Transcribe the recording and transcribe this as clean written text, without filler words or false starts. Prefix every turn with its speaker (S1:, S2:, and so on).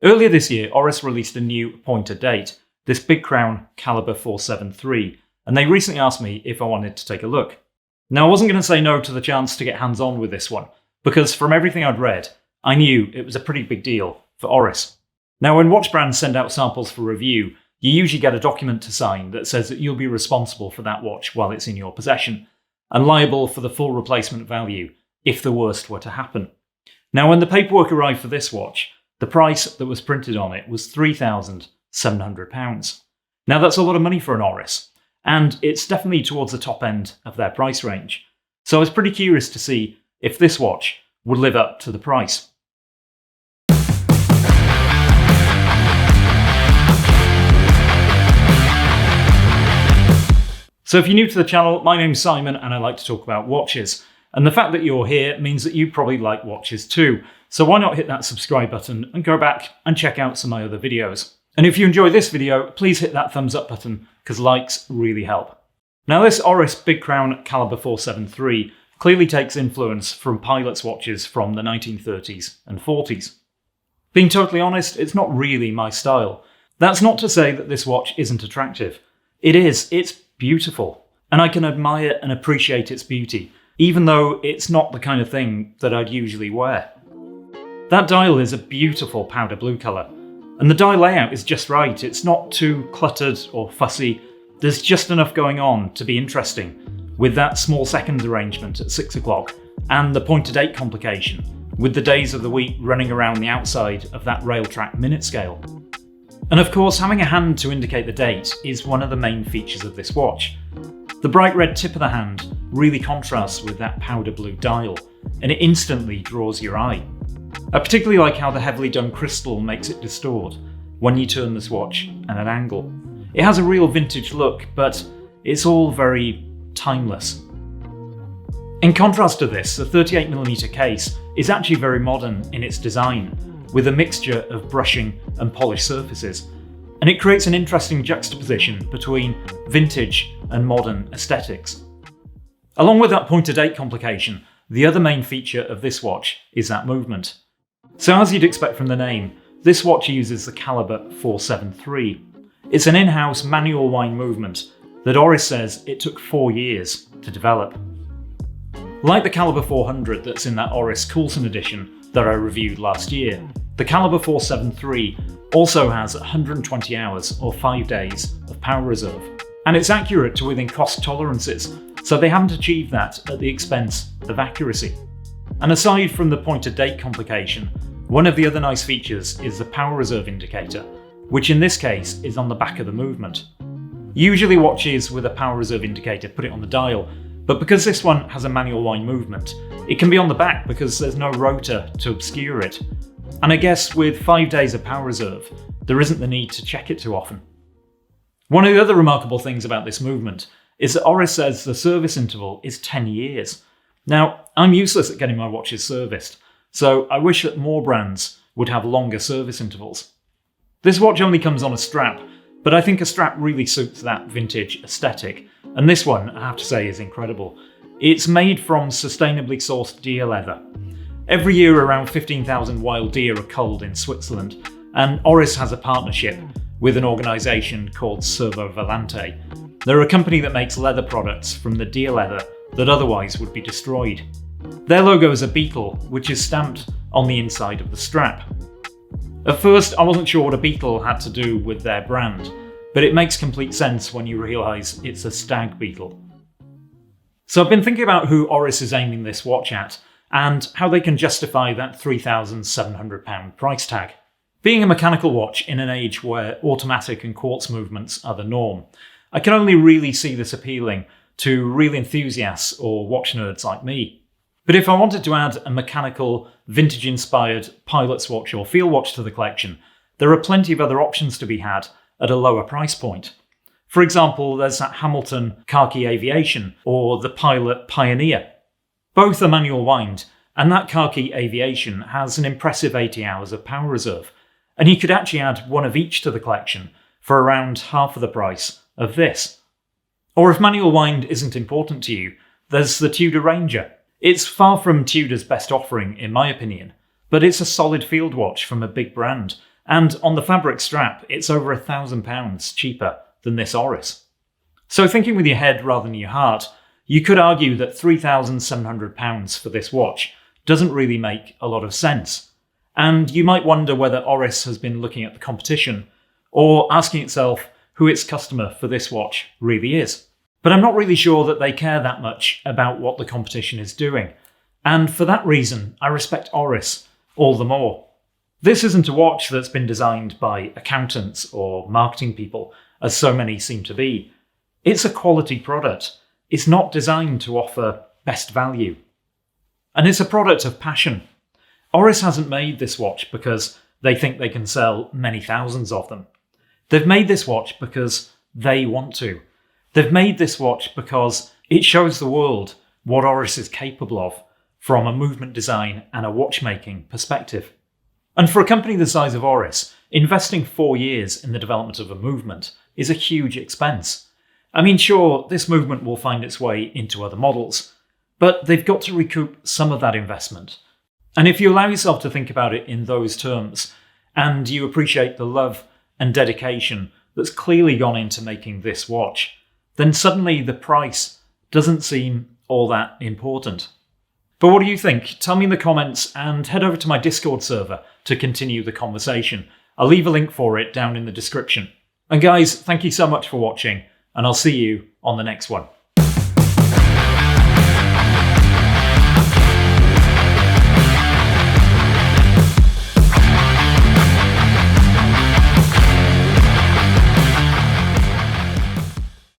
S1: Earlier this year, ORIS released a new pointer date, this Big Crown Calibre 473, and they recently asked me if I wanted to take a look. Now, I wasn't going to say no to the chance to get hands-on with this one, because from everything I'd read, I knew it was a pretty big deal for ORIS. Now, when watch brands send out samples for review, you usually get a document to sign that says that you'll be responsible for that watch while it's in your possession, and liable for the full replacement value if the worst were to happen. Now, when the paperwork arrived for this watch, the price that was printed on it was £3,700. Now, that's a lot of money for an ORIS, and it's definitely towards the top end of their price range. So I was pretty curious to see if this watch would live up to the price. So if you're new to the channel, my name's Simon and I like to talk about watches. And the fact that you're here means that you probably like watches too. So why not hit that subscribe button and go back and check out some of my other videos. And if you enjoy this video, please hit that thumbs up button because likes really help. Now this ORIS Big Crown Calibre 473 clearly takes influence from pilot's watches from the 1930s and 40s. Being totally honest, it's not really my style. That's not to say that this watch isn't attractive. It is, it's beautiful. And I can admire and appreciate its beauty, even though it's not the kind of thing that I'd usually wear. That dial is a beautiful powder blue colour, and the dial layout is just right. It's not too cluttered or fussy. There's just enough going on to be interesting, with that small seconds arrangement at 6 o'clock, and the pointer date complication, with the days of the week running around the outside of that rail track minute scale. And of course, having a hand to indicate the date is one of the main features of this watch. The bright red tip of the hand really contrasts with that powder blue dial, and it instantly draws your eye. I particularly like how the heavily done crystal makes it distort when you turn this watch at an angle. It has a real vintage look, but it's all very timeless. In contrast to this, the 38mm case is actually very modern in its design, with a mixture of brushing and polished surfaces, and it creates an interesting juxtaposition between vintage and modern aesthetics. Along with that pointer date complication, the other main feature of this watch is that movement. So as you'd expect from the name, this watch uses the Calibre 473. It's an in-house manual wind movement that ORIS says it took 4 years to develop. Like the Calibre 400 that's in that ORIS Coulson edition that I reviewed last year, the Calibre 473 also has 120 hours or 5 days of power reserve. And it's accurate to within cost tolerances, so they haven't achieved that at the expense of accuracy. And aside from the pointer date complication, one of the other nice features is the power reserve indicator, which in this case is on the back of the movement. Usually watches with a power reserve indicator put it on the dial, but because this one has a manual wind movement, it can be on the back because there's no rotor to obscure it. And I guess with 5 days of power reserve, there isn't the need to check it too often. One of the other remarkable things about this movement is that ORIS says the service interval is 10 years. Now, I'm useless at getting my watches serviced, so I wish that more brands would have longer service intervals. This watch only comes on a strap, but I think a strap really suits that vintage aesthetic, and this one, I have to say, is incredible. It's made from sustainably sourced deer leather. Every year around 15,000 wild deer are culled in Switzerland, and ORIS has a partnership with an organisation called Servo Volante. They're a company that makes leather products from the deer leather that otherwise would be destroyed. Their logo is a beetle, which is stamped on the inside of the strap. At first, I wasn't sure what a beetle had to do with their brand, but it makes complete sense when you realise it's a stag beetle. So I've been thinking about who ORIS is aiming this watch at, and how they can justify that £3,700 price tag. Being a mechanical watch in an age where automatic and quartz movements are the norm, I can only really see this appealing to real enthusiasts or watch nerds like me. But if I wanted to add a mechanical, vintage-inspired pilot's watch or field watch to the collection, there are plenty of other options to be had at a lower price point. For example, there's that Hamilton Khaki Aviation or the Pilot Pioneer. Both are manual wind, and that Khaki Aviation has an impressive 80 hours of power reserve, and you could actually add one of each to the collection for around half of the price of this. Or if manual wind isn't important to you, there's the Tudor Ranger. It's far from Tudor's best offering in my opinion, but it's a solid field watch from a big brand, and on the fabric strap, it's over £1,000 cheaper than this ORIS. So thinking with your head rather than your heart, you could argue that £3,700 for this watch doesn't really make a lot of sense. And you might wonder whether ORIS has been looking at the competition or asking itself who its customer for this watch really is. But I'm not really sure that they care that much about what the competition is doing. And for that reason, I respect ORIS all the more. This isn't a watch that's been designed by accountants or marketing people, as so many seem to be. It's a quality product. It's not designed to offer best value. And it's a product of passion. ORIS hasn't made this watch because they think they can sell many thousands of them. They've made this watch because they want to. They've made this watch because it shows the world what ORIS is capable of from a movement design and a watchmaking perspective. And for a company the size of ORIS, investing 4 years in the development of a movement is a huge expense. I mean, sure, this movement will find its way into other models, but they've got to recoup some of that investment. And if you allow yourself to think about it in those terms, and you appreciate the love and dedication that's clearly gone into making this watch, then suddenly the price doesn't seem all that important. But what do you think? Tell me in the comments and head over to my Discord server to continue the conversation. I'll leave a link for it down in the description. And guys, thank you so much for watching, and I'll see you on the next one.